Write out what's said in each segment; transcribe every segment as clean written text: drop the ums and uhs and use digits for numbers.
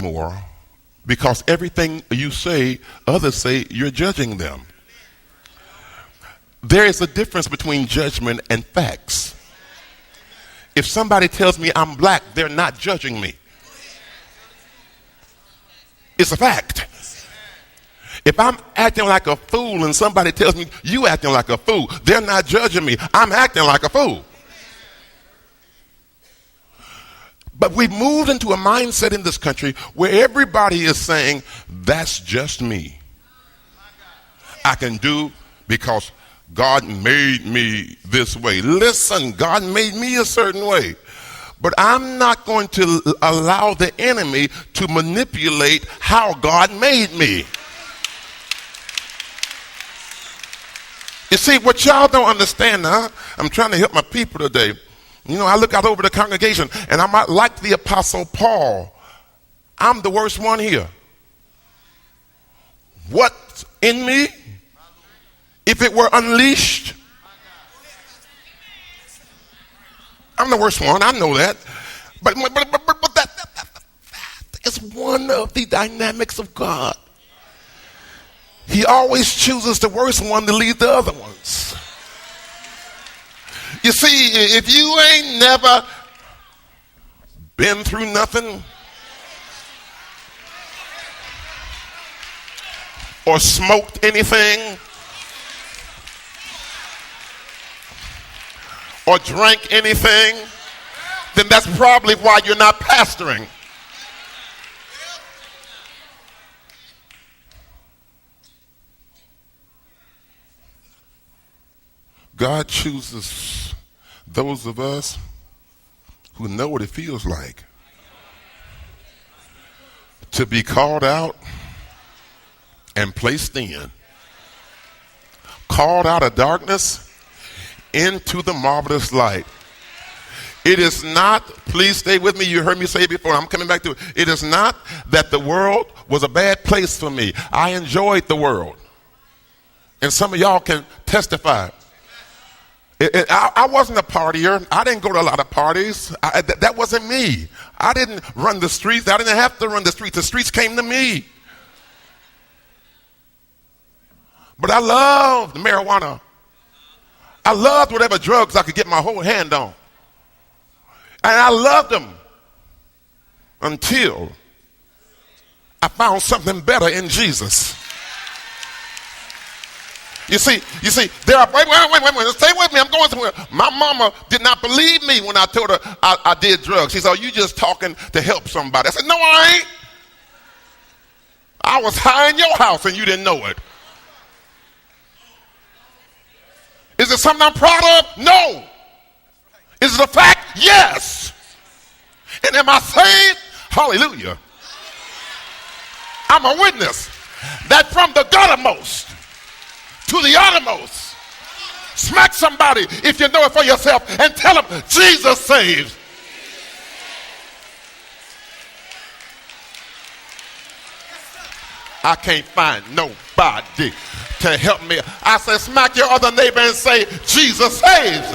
more because everything you say, others say you're judging them. There is a difference between judgment and facts. If somebody tells me I'm black, they're not judging me. It's a fact. If I'm acting like a fool and somebody tells me you acting like a fool, they're not judging me. I'm acting like a fool. But we've moved into a mindset in this country where everybody is saying, that's just me. I can do because God made me this way. Listen, God made me a certain way. But I'm not going to allow the enemy to manipulate how God made me. You see, what y'all don't understand now, I'm trying to help my people today. You know, I look out over the congregation and I might like the Apostle Paul. I'm the worst one here. What's in me, if it were unleashed, I'm the worst one. I know that. But that is one of the dynamics of God. He always chooses the worst one to lead the other ones. You see, if you ain't never been through nothing or smoked anything or drank anything, then that's probably why you're not pastoring. God chooses those of us who know what it feels like to be called out and placed in. Called out of darkness into the marvelous light. It is not, please stay with me, you heard me say it before, I'm coming back to it. It is not that the world was a bad place for me. I enjoyed the world. And some of y'all can testify. I wasn't a partier. I didn't go to a lot of parties. That wasn't me. I didn't run the streets. I didn't have to run the streets. The streets came to me. But I loved marijuana. I loved whatever drugs I could get my whole hand on. And I loved them until I found something better in Jesus. You see, there are, wait, stay with me, I'm going somewhere. My mama did not believe me when I told her I did drugs. She said, oh, you just talking to help somebody. I said, no, I ain't. I was high in your house and you didn't know it. Is it something I'm proud of? No. Is it a fact? Yes. And am I saved? Hallelujah. I'm a witness that from the guttermost to the uttermost, smack somebody if you know it for yourself and tell them Jesus saves. I can't find nobody to help me. I said, smack your other neighbor and say, Jesus saves.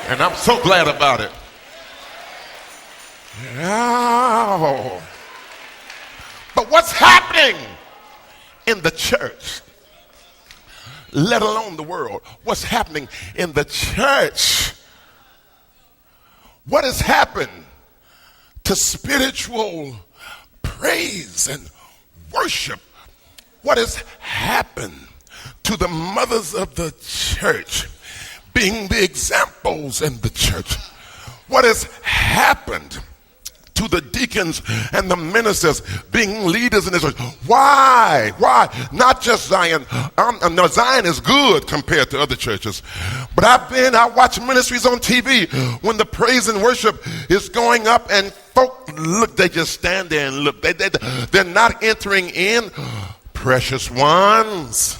And I'm so glad about it. Oh. But what's happening in the church, let alone the world, what's happening in the church? What has happened to spiritual praise and worship? What has happened to the mothers of the church being the examples in the church? What has happened to the deacons and the ministers being leaders in the church? Why? Not just Zion. No, Zion is good compared to other churches. But I watch ministries on TV when the praise and worship is going up and folk look, they just stand there and look. They're not entering in. Precious ones,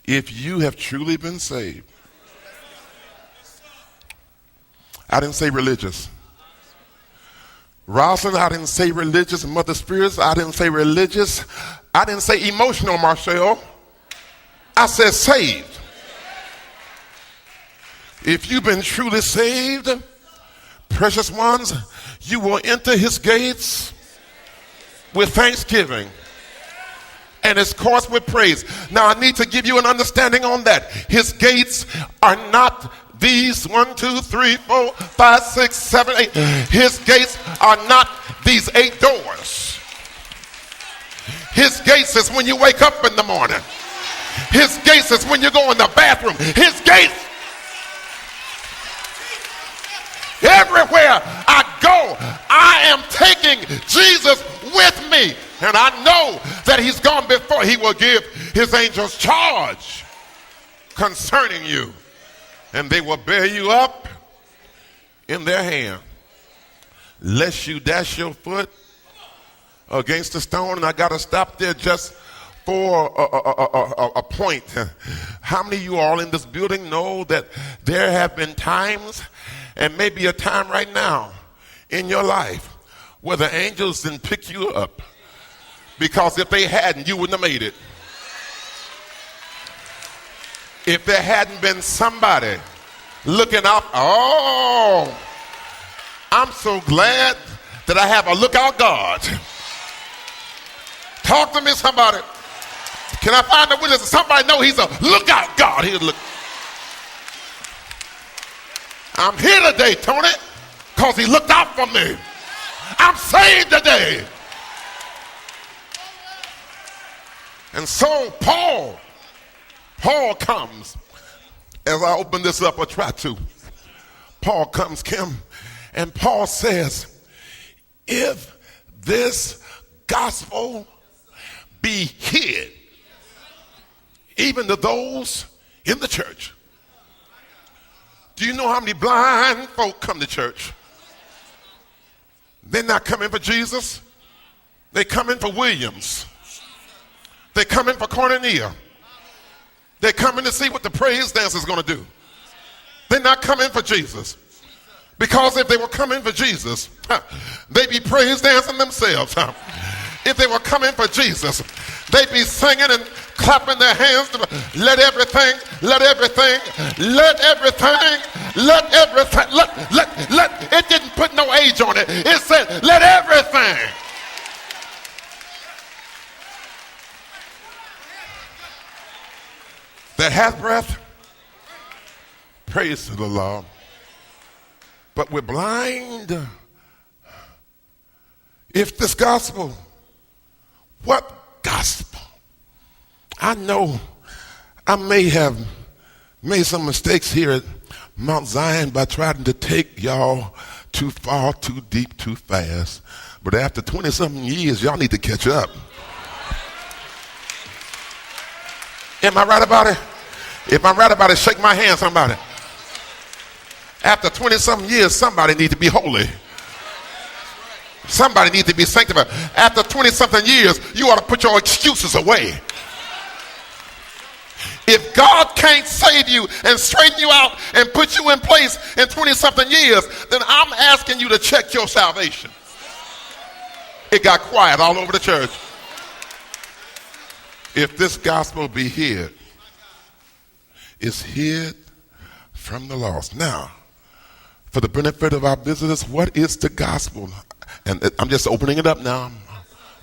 if you have truly been saved. I didn't say religious. Rosalind, I didn't say religious. Mother Spirits, I didn't say religious. I didn't say emotional, Marcel. I said saved. If you've been truly saved, Precious ones, you will enter his gates with thanksgiving and his courts with praise. Now I need to give you an understanding on that. His gates are not these 1, 2, 3, 4, 5, 6, 7, 8. His gates are not these 8 doors. His gates is when you wake up in the morning. His gates is when you go in the bathroom. His gates, everywhere I go, I am taking Jesus with me. And I know that he's gone before. He will give his angels charge concerning you. And they will bear you up in their hand, lest you dash your foot against a stone. And I got to stop there just for a point. How many of you all in this building know that there have been times, and maybe a time right now in your life, where the angels didn't pick you up? Because if they hadn't, you wouldn't have made it. If there hadn't been somebody looking out, oh, I'm so glad that I have a lookout God. Talk to me, somebody. Can I find a witness? Somebody know he's a lookout God. He'll look. I'm here today, Tony, because he looked out for me. I'm saved today. And so Paul comes, as I open this up or try to. Paul comes, Kim, and Paul says, if this gospel be hid, even to those in the church. Do you know how many blind folk come to church? They're not coming for Jesus. They come in for Williams. They come in for Cornelia. They're coming to see what the praise dance is going to do. They're not coming for Jesus. Because if they were coming for Jesus, they'd be praise dancing themselves. If they were coming for Jesus, they'd be singing and clapping their hands. Let everything, it didn't put no age on it. It said, let everything. That hath breath, praise to the Lord. But we're blind. If this gospel, what gospel? I know I may have made some mistakes here at Mount Zion by trying to take y'all too far, too deep, too fast. But after 20-something years, y'all need to catch up. Am I right about it? If I'm right about it, shake my hand, somebody. After 20-something years, somebody needs to be holy. Somebody needs to be sanctified. After 20-something years, you ought to put your excuses away. If God can't save you and straighten you out and put you in place in 20-something years, then I'm asking you to check your salvation. It got quiet all over the church. If this gospel be hid, it's hid from the lost. Now, for the benefit of our visitors, what is the gospel? And I'm just opening it up now.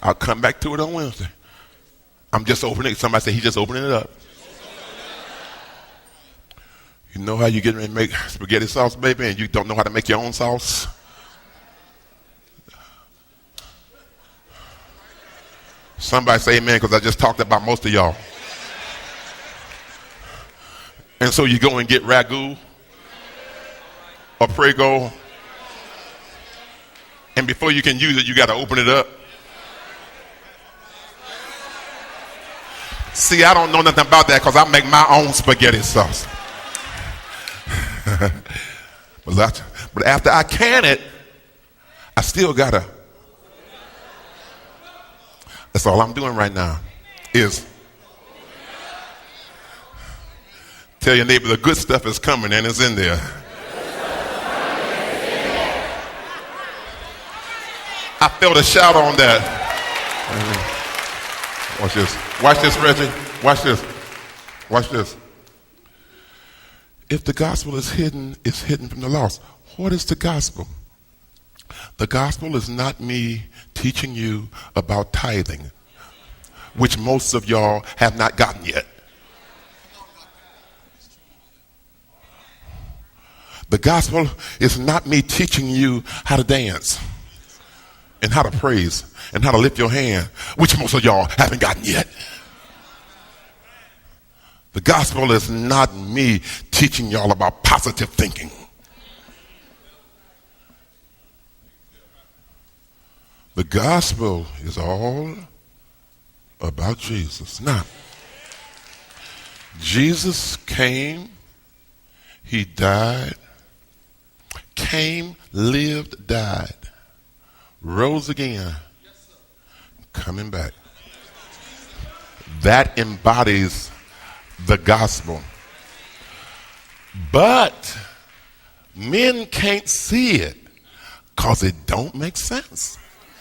I'll come back to it on Wednesday. I'm just opening it. Somebody say he's just opening it up. You know how you get ready to make spaghetti sauce, baby, and you don't know how to make your own sauce? Somebody say amen, because I just talked about most of y'all. And so you go and get ragu or Prego, and before you can use it, you got to open it up. See, I don't know nothing about that because I make my own spaghetti sauce. But after I can it, I still got to. That's all I'm doing right now is tell your neighbor the good stuff is coming and it's in there. I felt a shout on that. Watch this. Watch this, Reggie. Watch this. Watch this. If the gospel is hidden from the lost. What is the gospel? The gospel is not me teaching you about tithing, which most of y'all have not gotten yet. The gospel is not me teaching you how to dance and how to praise and how to lift your hand, which most of y'all haven't gotten yet. The gospel is not me teaching y'all about positive thinking. The gospel is all about Jesus. Now, Jesus came, he died, came, lived, died, rose again, coming back. That embodies the gospel. But men can't see it because it don't make sense.